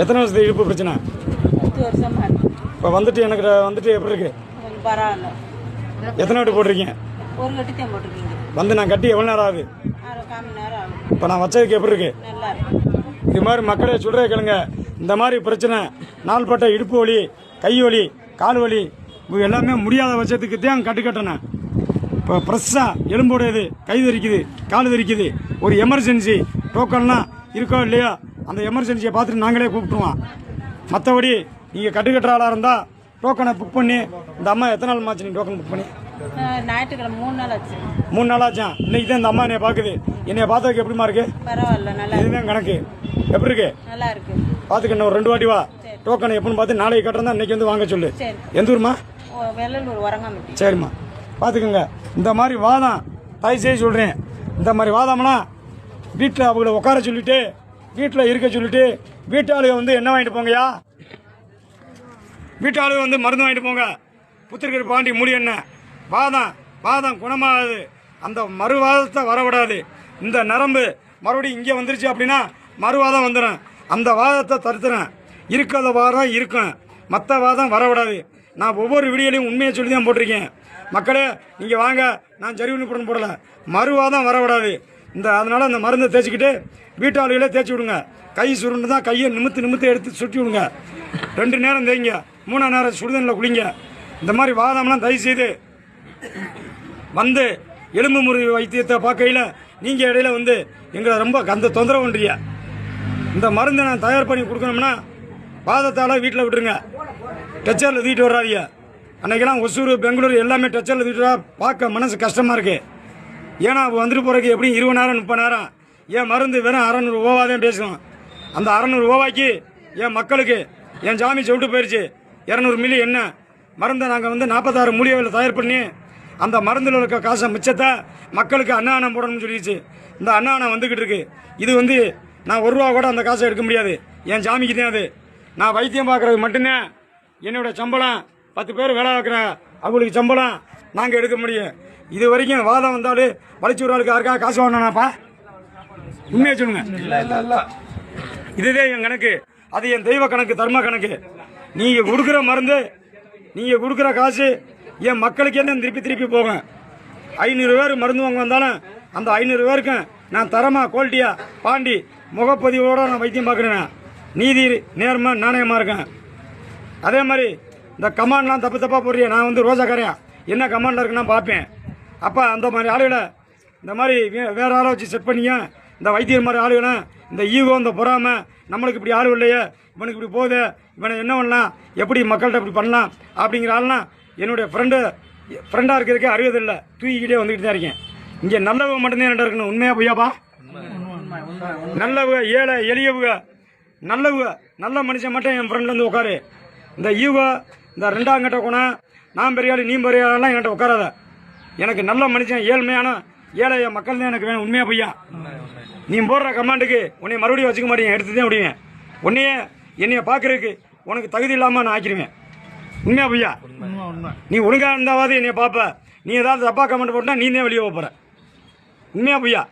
எத்தனை வருஷத்து இடுப்பு பிரச்சனை? 10 வருஷமா இருக்கு. இப்போ எனக்கு வந்துட்டு எப்படி இருக்கு? கொஞ்சம் பரவாயில்ல. எத்தனை வாட்டி போட்டிருக்கீங்க? ஒரு கட்டி தான் போட்டிருக்கீங்க. நான் கட்டி எவ்வளோ நேரம் ஆகுது? 1/4 மணி நேரம் ஆகும். இப்போ நான் வச்சதுக்கு எப்படி இருக்கு? நல்லா இருக்கு. இது மாதிரி மக்களே சொல்கிறே கேளுங்க. இந்த மாதிரி பிரச்சனை, நாள்பட்ட இடுப்பு வலி, கை வலி, கால் வலி, இது எல்லாமே முடியாத பட்சத்துக்கு தான் கட்டுக்கட்டணும். இப்போ ஃப்ரெஷ்ஷாக எலும்போடையது, கை தரிக்குது, கால் தரிக்குது, ஒரு எமர்ஜென்சி டோக்கன்லாம் இருக்கோ இல்லையோ அந்த எமர்ஜென்சியை பார்த்துட்டு நாங்களே கூப்பிட்டுருவோம். மற்றபடி நீங்கள் கட்டுக்கட்டுற ஆளாக இருந்தால் டோக்கனை புக் பண்ணி, இந்த அம்மா எத்தனை நாள் ஆச்சு நீங்கள் டோக்கன் புக் பண்ணி? ஞாயிற்றுக்கிழமை 3 நாள் ஆச்சு. 3 நாள் ஆச்சா? இன்னைக்கு தான் இந்த அம்மா என்னைய பார்க்குது. என்னைய பார்த்ததுக்கு எப்படிமா இருக்கு? பரவாயில்ல, நல்லா இதுதான் கணக்கு. எப்படி இருக்கு? நல்லா இருக்கு. பார்த்துக்கணும். ஒரு 2 வாட்டி வா. டோக்கன் எப்படின்னு பார்த்து நாளைக்கு கட்டுறதா இன்னைக்கு வந்து வாங்க சொல்லு. எந்த ஊருமா? வெள்ளலூர் வரங்காமட்டி. சரிம்மா, பார்த்துக்கோங்க. இந்த மாதிரி வாதம் தயவு செய்து சொல்கிறேன். இந்த மாதிரி வாதம்னா வீட்டில் அவங்கள உட்கார சொல்லிட்டு, வீட்டில் இருக்க சொல்லிட்டு, வீட்டாளுக வந்து என்ன வாங்கிட்டு போங்கயா, வீட்டாளுக வந்து மருந்து வாங்கிட்டு போங்க. புத்திரிக்கர் பாண்டி மூடி என்ன வாதம் குணமாகாது. அந்த மறுவாதத்தை வரவிடாது. இந்த நரம்பு மறுபடியும் இங்கே வந்துருச்சு அப்படின்னா மறுவாதம் வந்துடும். அந்த வாதத்தை தடுத்துறேன். இருக்கிறத வாதம் இருக்கும், மற்ற வாதம் வரவிடாது. நான் ஒவ்வொரு வீடியோலையும் உண்மையை சொல்லி தான் போட்டிருக்கேன். மக்களே நீங்கள் வாங்க, நான் ஜரிவுன்னு போடல. மறுவாதம் வரவிடாது. அதனால் அந்த மருந்தை தேய்ச்சிக்கிட்டு வீட்டாளுகளே தேய்ச்சி விடுங்க. கை சுருண்டு தான் கையை நிமித்து எடுத்து சுட்டி விடுங்க. 2 நேரம் தேய்ங்க, 3ஆம் நேரம் சுடுதண்ணில் குளிங்க. இந்த மாதிரி வாதம்லாம் தயவு செய்து வந்து எலும்பு முறிவு வைத்தியத்தை பார்க்கையில் நீங்கள் இடையில வந்து எங்களை ரொம்ப அந்த தொந்தரவு பண்ணுறீங்க. இந்த மருந்தை நான் தயார் பண்ணி கொடுக்கணும்னா வாதத்தால் வீட்டில் விட்டுருங்க. டச்சரில் தூக்கிட்டு வர்றாதீங்க. அன்றைக்கெல்லாம் ஒசூர், பெங்களூர் எல்லாமே டச்சரில் தூக்கிட்டு பார்க்க மனசு கஷ்டமாக இருக்குது. ஏன்னா வந்துட்டு போகிறதுக்கு எப்படியும் 20 நேரம் 30 நேரம். என் மருந்து வெறும் 600 ரூபா தான் பேசுவோம். அந்த 600 ரூபாய்க்கு என் மக்களுக்கு என் ஜாமி சொல்லிட்டு போயிடுச்சு. 200 மில்லி என்ன மருந்தை நாங்கள் வந்து 46 மூலிகைகளை தயார் பண்ணி அந்த மருந்தில் இருக்க காசை மிச்சத்தை மக்களுக்கு அன்னதானம் போடணும்னு சொல்லிடுச்சு. இந்த அன்னதானம் வந்துக்கிட்டு இருக்கு. இது வந்து நான் 1 ரூபா கூட அந்த காசை எடுக்க முடியாது. என் ஜாமிக்கு தான் அது. நான் வைத்தியம் பார்க்குறது மட்டும்தான் என்னோட சம்பளம். 10 பேர் வேலை பார்க்குற அவங்களுக்கு சம்பளம் நாங்கள் எடுக்க முடியும். இது வரைக்கும் வாதம் வந்தாலும் வலிச்சூராளுக்கு யாருக்காக காசு வாங்கினாப்பா? உண்மையை சொல்லுங்க. இதுவே என் கணக்கு. அது என் தெய்வ கணக்கு, தர்ம கணக்கு. நீங்கள் கொடுக்குற மருந்து, நீங்கள் கொடுக்குற காசு என் மக்களுக்கு என்ன திருப்பி போகும். 500 பேர் மருந்து வாங்க வந்தாலும் அந்த 500 பேருக்கும் நான் தரமாக குவாலிட்டியாக பாண்டி முகப்பதிவோடு நான் வைத்தியம் பார்க்குறேன். நீதி நேர்மை நாணயமாக இருக்கேன். அதே மாதிரி இந்த கமாண்ட்லாம் தப்பாக போடுறேன். நான் வந்து ரோஜாக்காரையா என்ன கமாண்டில் இருக்குன்னா பார்ப்பேன். அப்போ அந்த மாதிரி ஆளுகளை இந்த மாதிரி வேறு ஆளை வச்சு செட் பண்ணிங்க. இந்த வைத்தியர் மாதிரி ஆளுகளை இந்த ஈகோ, இந்த பொறாமை, நம்மளுக்கு இப்படி ஆளு இல்லையே, இவனுக்கு இப்படி போகுது, இவனை என்ன பண்ணலாம், எப்படி மக்கள்கிட்ட இப்படி பண்ணலாம் அப்படிங்கிற ஆள்னா என்னுடைய ஃப்ரெண்டாக இருக்கிறதுக்கே அறிவதில்லை. தூக்கிக்கிட்டே வந்துக்கிட்டு தான் இருக்கேன். இங்கே நல்லவங்க மட்டும்தான் என்ன இருக்கணும். உண்மையாக பொய்யாப்பா? நல்லவங்க, ஏழை எளியவங்க, நல்லவங்க, நல்ல மனுஷன் மட்டும் என் ஃப்ரெண்ட்லேருந்து உட்காரு. இந்த ஈகோ, இந்த 2ஆம் கட்ட குணம், நான் பெரிய ஆள் நீ பெரிய ஆள்லாம் என்கிட்ட உட்காராத. எனக்கு நல்ல மனுஷன், ஏழ்மையான ஏழை மக்கள் தான் எனக்கு வேணும். உண்மையாக பொய்யா? நீ போடுற கமாண்டுக்கு உன்னை மறுபடியும் வச்சுக்க மாட்டேங்க, எடுத்து தான் விடுவேன். உன்னையே என்னைய பார்க்கறதுக்கு உனக்கு தகுதி இல்லாமல் நான் ஆக்கிடுவேன். உண்மையாக பொய்யா? நீ ஒழுங்காக இருந்தாவது என்னைய பார்ப்ப. நீ ஏதாவது தப்பாக கமெண்ட் போட்டால் நீ தான் வெளியே போகிற. உண்மையாக பொய்யா?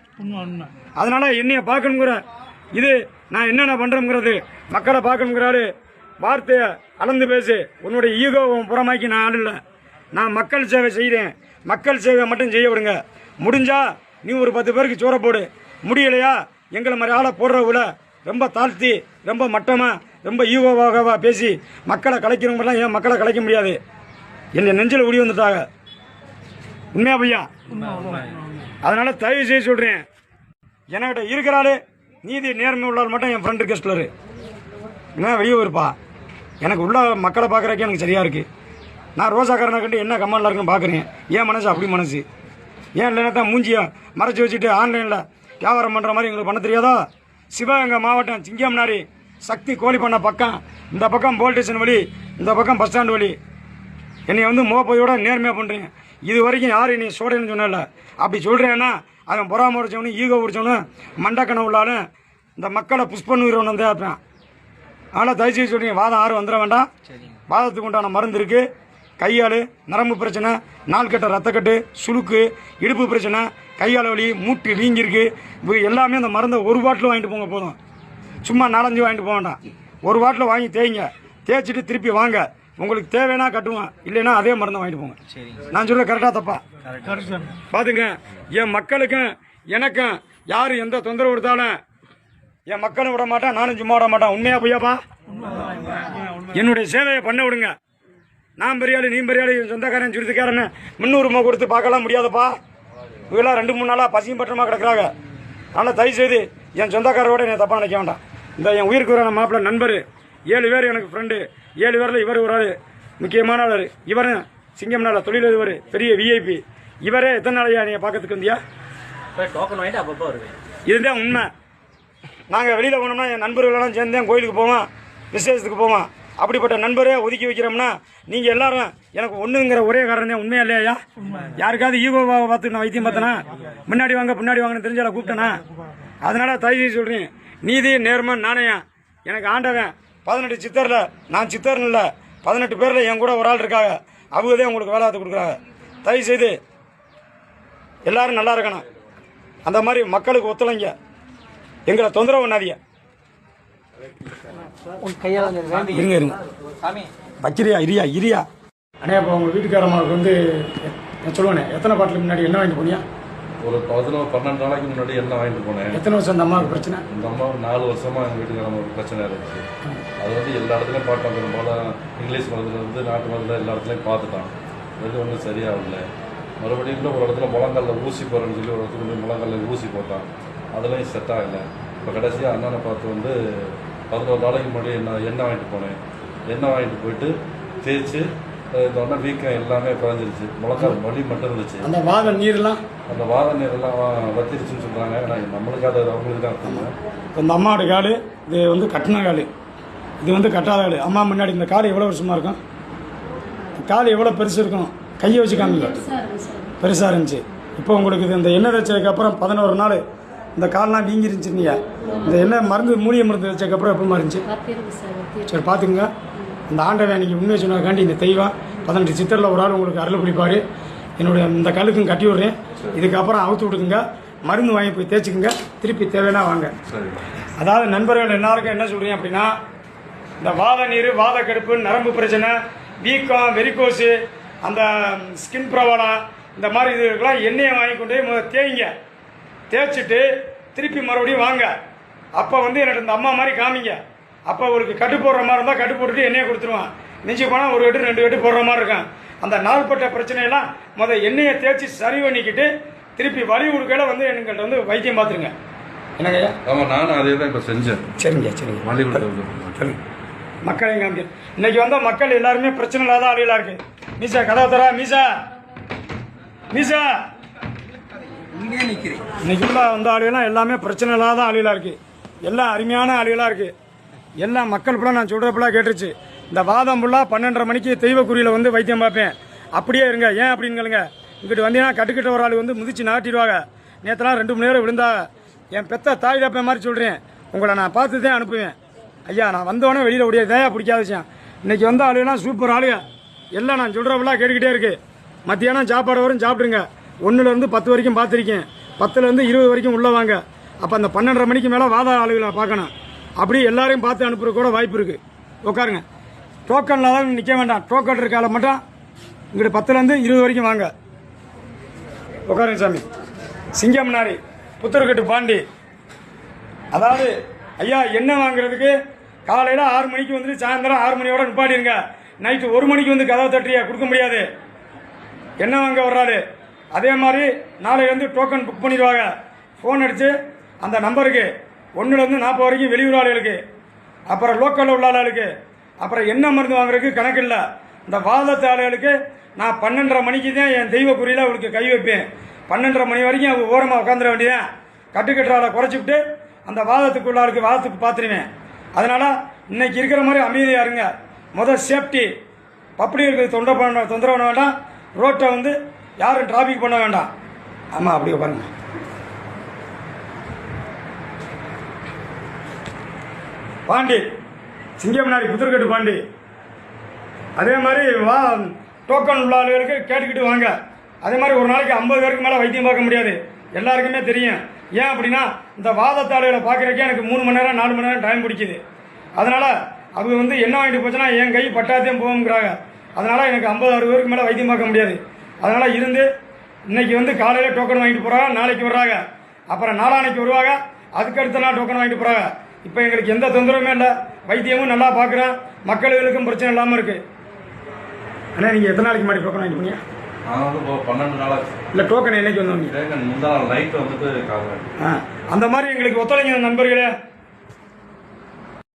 அதனால் என்னைய பார்க்கணுங்கிற இது நான் என்னென்ன பண்ணுறேங்கிறது மக்களை பார்க்கணுங்கிறாரு. வார்த்தையை அளந்து பேசு. உன்னுடைய ஈகோவை புறமாக்கி நான் ஆள் இல்லை. நான் மக்கள் சேவை செய்கிறேன். மக்கள் சேவை மட்டும் செய்ய விடுங்க. முடிஞ்சா நீ ஒரு 10 பேருக்கு சோற போடு. முடியலையா எங்களை மாதிரி ஆளை போடுறவுல ரொம்ப தாழ்த்தி, ரொம்ப மட்டமாக, ரொம்ப ஈகோவாகவா பேசி மக்களை கலைக்கிறவங்கலாம் ஏன் மக்களை கலைக்க முடியாது? என்னை நெஞ்சில் உடி வந்துட்டாங்க. உண்மையா பையா? அதனால் தயவு செய்து சொல்கிறேன், என்கிட்ட இருக்கிறாள் நீதி நேர்மை உள்ளால் மட்டும் என் ஃப்ரெண்டு கெஸ்ட்லரு என்ன வெளியே இருப்பா. எனக்கு உள்ள மக்களை பார்க்குறக்கே எனக்கு சரியாக இருக்குது. நான் ரோசாக்காரனை கண்டு என்ன கமெண்டில் இருக்குன்னு பார்க்குறேன். ஏன் மனசு அப்படி மனசு? ஏன் இல்லைன்னா தான் மூஞ்சியை மறைச்சி வச்சுட்டு ஆன்லைனில் வியாபாரம் பண்ணுற மாதிரி எங்களுக்கு பண்ண தெரியாதோ? சிவகங்கை மாவட்டம் சிங்கம்னாரி சக்தி கோழி பண்ண பக்கம், இந்த பக்கம் போலீஸ் ஸ்டேஷன் வழி, இந்த பக்கம் பஸ் ஸ்டாண்டு வழி என்னை வந்து முகப்பதியோட நேர்மையாக பண்ணுறேன். இது வரைக்கும் யாரும் நீ சோடன்னு சொன்னல. அப்படி சொல்கிறேன்னா அவன் பொறாம உடிச்சவனும் ஈகோ உடிச்சவனும் மண்டக்கணை உள்ளாலும் இந்த மக்களை புஷ் பண்ணுகிறவன் வந்து இருப்பேன். அதனால் தயவுசெய்து சொல்கிறீங்க, வாதம் 6 வந்துட வேண்டாம். வாதத்துக்கு உண்டான மருந்து இருக்குது. கையால் நரம்பு பிரச்சனை, நாள்கட்ட ரத்தக்கட்டு, சுளுக்கு, இடுப்பு பிரச்சனை, கையால் வலி, மூட்டு வீங்கிருக்கு, இது எல்லாமே அந்த மருந்தை 1 பாட்டில் வாங்கிட்டு போங்க போதும். சும்மா 4-5 வாங்கிட்டு போக வேண்டாம். ஒரு வாட்டில் வாங்கி தேய்ங்க, தேய்ச்சிட்டு திருப்பி வாங்க. உங்களுக்கு தேவைன்னா கட்டுவோம், இல்லைன்னா அதே மருந்து வாங்கிட்டு போங்க. நான் சொல்ல கரெக்டாக தப்பா? பார்த்துங்க, என் மக்களுக்கும் எனக்கும் யார் எந்த தொந்தரவு கொடுத்தாலும் என் மக்களும் விட மாட்டேன், நானும் சும்மா விட மாட்டேன். உண்மையா பொய்யாப்பா? என்னுடைய சேவையை பண்ண விடுங்க. நான் பெரியாளு, நீ பெரியாளு, என் சொந்தக்காரன் சுருத்துக்காரன்னு 300 ரூபா கொடுத்து பார்க்கலாம் முடியாதப்பா. இவெல்லாம் 2-3 நாளாக பசியும் பற்றமாக கிடக்குறாங்க. ஆனால் தயவுசெய்து என் சொந்தக்காரோட என்னை தப்பாக நினைக்க வேண்டாம். இந்த என் உயிருக்கு வரான மாப்பிள்ளை நண்பர் 7 பேர் எனக்கு ஃப்ரெண்டு. 7 பேரில் இவர் ஒரு ஆள் முக்கியமான ஆள். இவரும் சிங்கம்னால தொழிலதிபர், பெரிய விஐபி. இவரே எத்தனை நாளையா நீங்கள் பார்க்கறதுக்கு வந்தியா? டோக்கன் வாங்கிட்டு அப்பப்போ வருவேன். இதுதான் உண்மை. நாங்கள் வெளியில் போனோம்னா என் நண்பர்களெல்லாம் சேர்ந்தேன் கோயிலுக்கு போவோம், விசேஷத்துக்கு போவோம். அப்படிப்பட்ட நண்பரே ஒதுக்கி வைக்கிறோம்னா நீங்கள் எல்லாரும் எனக்கு ஒன்றுங்கிற ஒரே காரணம் தான். உண்மையா இல்லையா? யாருக்காவது ஈகோவாவை பார்த்து நான் வைத்தியம் பார்த்தனா? முன்னாடி வாங்க பின்னாடி வாங்கன்னு தெரிஞ்சால கூப்பிட்டேனா? அதனால தயவு சொல்கிறேன், நீதி நேர்மை நாணயம். எனக்கு ஆண்டவன் 18 சித்தரில், நான் சித்தர்னு இல்லை, 18 பேரில் என் கூட ஒரு ஆள் இருக்காங்க. அவங்க தான் உங்களுக்கு வேலை கொடுக்குறாங்க. தயவு செய்து எல்லாரும் நல்லா இருக்கணும். அந்த மாதிரி மக்களுக்கு ஒத்துழைங்க, எங்களை தொந்தரவு பண்ணாதீங்க. இருங்க இருங்க வக்கிரியா இரியா அண்ணே. இப்போ உங்கள் வீட்டுக்காரம்மாவுக்கு வந்து நான் சொல்லுவேனே, எத்தனை பாட்டில் முன்னாடி என்ன வாங்கிட்டு போனியா? ஒரு 12 நாளைக்கு முன்னாடி எண்ணெய் வாங்கிட்டு போனேன். எத்தனை வருஷம் அந்த அம்மாவுக்கு பிரச்சனை? இந்த அம்மா 4 வருஷமாக எங்கள் வீட்டுக்காரம்மாவுக்கு பிரச்சனை இருந்துச்சு. அது வந்து எல்லா இடத்துலையும் பார்த்தோம். பெரும்பாலும் இங்கிலீஷ் மருந்துலேருந்து நாட்டு மருந்தில் எல்லா இடத்துலையும் பார்த்துட்டான். அது ஒன்றும் சரியாகல. மறுபடியும் கூட ஒரு இடத்துல முழங்காலில் ஊசி போகிறேன்னு சொல்லி ஒரு இடத்துல போய் முழங்காலில் ஊசி போட்டான். அதுலேயும் செட் ஆகலை. இப்போ கடைசியாக அண்ணனை பார்த்து வந்து 11 நாளைக்கு முன்னாடி எண்ணெய் வாங்கிட்டு போனேன். எண்ணெய் வாங்கிட்டு போயிட்டு தேய்ச்சி இந்த ஒன்றா வீக்கம் எல்லாமே குறைஞ்சிருச்சு. முழங்கால் வலி மட்டும் இருந்துச்சு. அந்த வாத நீர்லாம் வத்திருச்சுன்னு சொல்கிறாங்க. ஆனால் நம்மளுக்கு அது அவங்களுக்கு தான் இருக்குங்க. இந்த அம்மாவோட காடு இது வந்து கட்டின காடு, இது வந்து கட்டாத காடு. அம்மா முன்னாடி இந்த காடு எவ்வளோ வருஷமாக இருக்கும்? காடு எவ்வளோ பெருசு இருக்கும்? கையை வச்சு காமிங்க. பெருசாக இருந்துச்சு. இப்போ உங்களுக்கு இது இந்த எண்ணெய் வச்சதுக்கப்புறம் 11 நாள் இந்த கால்லாம் வீங்கி இருந்துச்சுங்க. இந்த எண்ணெய் மருந்து மூலிகை மருந்து வச்சதுக்கப்புறம் எப்போ இருந்துச்சு? சரி பார்த்துக்குங்க. இந்த ஆண்டவன் அன்றைக்கி உண்மையை சொன்னதுக்காண்டி இந்த தெய்வம் 18 சித்தரில் ஒரு ஆள் உங்களுக்கு அருள் பிடிப்பார். என்னுடைய இந்த கல்லுக்கும் கட்டி விட்றேன். இதுக்கப்புறம் அவுத்து விட்டுக்குங்க, மருந்து வாங்கி போய் தேய்ச்சிக்குங்க, திருப்பி தேவைன்னா வாங்க. அதாவது நண்பர்கள் எல்லாருக்கும் என்ன சொல்கிறீங்க அப்படின்னா, இந்த வாத நீர், வாத கடுப்பு, நரம்பு பிரச்சனை, வீக்கம், வெரிகோஸு, அந்த ஸ்கின் ப்ராப்ளம், இந்த மாதிரி இதுக்கெல்லாம் எண்ணெயை வாங்கி கொண்டு போய் தேய்ங்க. தேய்ச்சிட்டு திருப்பி மறுபடியும் வாங்க. அப்போ வந்து எனக்கு இந்த அம்மா மாதிரி காமிங்க. அப்போ உங்களுக்கு கட்டு போடுற மாதிரி இருந்தால் கட்டு போட்டுட்டு எண்ணெயை கொடுத்துருவான். மிஞ்சி போனால் 1 கட்டு 2 கட்டு போடுற மாதிரி இருக்கும். அந்த நாள்பட்ட பிரச்சனையெல்லாம் எண்ணெயை தேய்ச்சி சரி பண்ணிக்கிட்டு திருப்பி வலி கொடுக்கல வந்து எங்கள்கிட்ட வந்து வைத்தியம் பார்த்துருங்க. என்னங்கய்யா? ஆமாம், நானும் அதே தான் இப்போ செஞ்சேன். சரிங்க சரிங்க. வலி கொடுத்தது சரிங்க. மக்களையும் காமிக்க இன்னைக்கு வந்தால் மக்கள் எல்லாருமே பிரச்சனை இல்லாத ஆளுகளாக இருக்கு. மீசா கதவை தரா, மீசா மீசா இன்னைக்கு உள்ள வந்த ஆளுகள்லாம் எல்லாமே பிரச்சனை இல்லாத ஆளுகளாக இருக்கு. எல்லாம் அருமையான ஆளுகளாக இருக்கு. எல்லாம் மக்கள் ஃபுல்லாக நான் சொல்கிறப்பெல்லாம் கேட்டுருச்சு. இந்த வாதம் ஃபுல்லாக 12:30 மணிக்கு தெய்வக்குறியில் வந்து வைத்தியம் பார்ப்பேன். அப்படியே இருங்க. ஏன் அப்படின்னு கேளுங்க. இங்கிட்டு வந்தீங்கன்னா கட்டுக்கிட்ட ஒரு ஆள் வந்து மிதிச்சு நாட்டிடுவாங்க. நேற்றுலாம் 2 மணி நேரம் விழுந்தா. என் பெத்த தாய் தப்பேன் மாதிரி சொல்கிறேன். உங்களை நான் பார்த்து தான் அனுப்புவேன். ஐயா நான் வந்தோடனே வெளியில் ஓடிய தயா பிடிக்காத விஷயம். இன்றைக்கி வந்த ஆளுகெல்லாம் சூப்பர் ஆளுங்க. எல்லாம் நான் சொல்கிறப்பெல்லாம் கேட்டுக்கிட்டே இருக்கு. மத்தியானம் சாப்பாடு வரும் சாப்பிடுங்க. 1லேருந்து 10 வரைக்கும் பார்த்துருக்கேன். 10லேருந்து 20 வரைக்கும் உள்ளே வாங்க. அப்போ அந்த 12:30 மணிக்கு மேலே வாத ஆளுகளை பார்க்கணும். அப்படி எல்லாரையும் பார்த்து அனுப்புறது கூட வாய்ப்பு இருக்குது. உட்காருங்க. டோக்கனில் தான் நிற்க வேண்டாம். டோக்கன் இருக்கால மட்டும் இங்கிட்ட 10லேருந்து 20 வரைக்கும் வாங்க. உட்காருங்க சாமி. சிங்கம்னாரி புத்தர்கட்டு பாண்டி. அதாவது ஐயா எண்ணெய் வாங்குறதுக்கு காலையில் 6 மணிக்கு வந்துட்டு சாயந்தரம் 6 மணியோட நிப்பாட்டிருங்க. நைட்டு 1 மணிக்கு வந்து கதவை தட்டியா கொடுக்க முடியாது. எண்ணெய் வாங்க வர்றாரு. அதே மாதிரி நாளையிலேருந்து டோக்கன் புக் பண்ணிடுவாங்க. ஃபோன் அடித்து அந்த நம்பருக்கு 1லேருந்து 40 வரைக்கும் வெளியூர் ஆளுகளுக்கு, அப்புறம் லோக்கலில் உள்ள ஆளுகளுக்கு, அப்புறம் என்ன மருந்து வாங்குறதுக்கு கணக்கு இல்லை. இந்த வாதத்து ஆளுகளுக்கு நான் 12:30 மணிக்கு தான் என் தெய்வ குறியில் அவளுக்கு கை வைப்பேன். 12:30 மணி வரைக்கும் அவங்க ஓரமாக உட்காந்துட வேண்டியதான். கட்டுக்கட்டுறால குறைச்சிவிட்டு அந்த வாதத்துக்குள்ள ஆளுக்கு வாதத்துக்கு பார்த்துருவேன். அதனால் இன்னைக்கு இருக்கிற மாதிரி அமைதியாக இருங்க. சேஃப்டி. பப்ளிக்கு தொந்தரவு பண்ண வேண்டாம். ரோட்டை வந்து யாரும் டிராஃபிக் பண்ண வேண்டாம். ஆமாம் அப்படியே பாருங்க. பாண்டி சிங்கம்னாரி புத்தர்கட்டு பாண்டி. அதே மாதிரி டோக்கன் உள்ள ஆளுகளுக்கு கேட்டுக்கிட்டு வாங்க. அதே மாதிரி ஒரு நாளைக்கு 50 பேருக்கு மேலே வைத்தியம் பார்க்க முடியாது. எல்லாருக்குமே தெரியும். ஏன் அப்படின்னா இந்த வாதத்தாளுகளை பார்க்குறக்கே எனக்கு 3 மணி நேரம் 4 மணி நேரம் டைம் பிடிக்குது. அதனால் அவங்க வந்து என்ன வாங்கிட்டு போச்சுன்னா என் கை பட்டாத்தையும் போகுங்கிறாங்க. அதனால் எனக்கு 50-60 பேருக்கு மேலே வைத்தியம் பார்க்க முடியாது. அதனால் இருந்து இன்னைக்கு வந்து காலையில் டோக்கன் வாங்கிட்டு போகிறாங்க, நாளைக்கு வர்றாங்க, அப்புறம் நாளானைக்கு வருவாங்க, அதுக்கு அடுத்த நாள் டோக்கன் வாங்கிட்டு போகிறாங்க. இப்போ எங்களுக்கு எந்த தொந்தரவுமே இல்லை, வைத்தியமும் நல்லா பார்க்குறேன், மக்களுக்கும் பிரச்சனை இல்லாமல் இருக்குது. ஆனால் நீங்கள் எத்தனை நாளைக்கு முன்னாடி டோக்கன் வாங்கிட்டு போனீங்க? நான் வந்து இப்போ 12 நாளாச்சு. இல்லை டோக்கன் என்னைக்கு வந்தோம்? முந்தா நாள் நைட்டு வந்துட்டு கால் அந்த மாதிரி எங்களுக்கு ஒத்துழைங்க நண்பர்களே.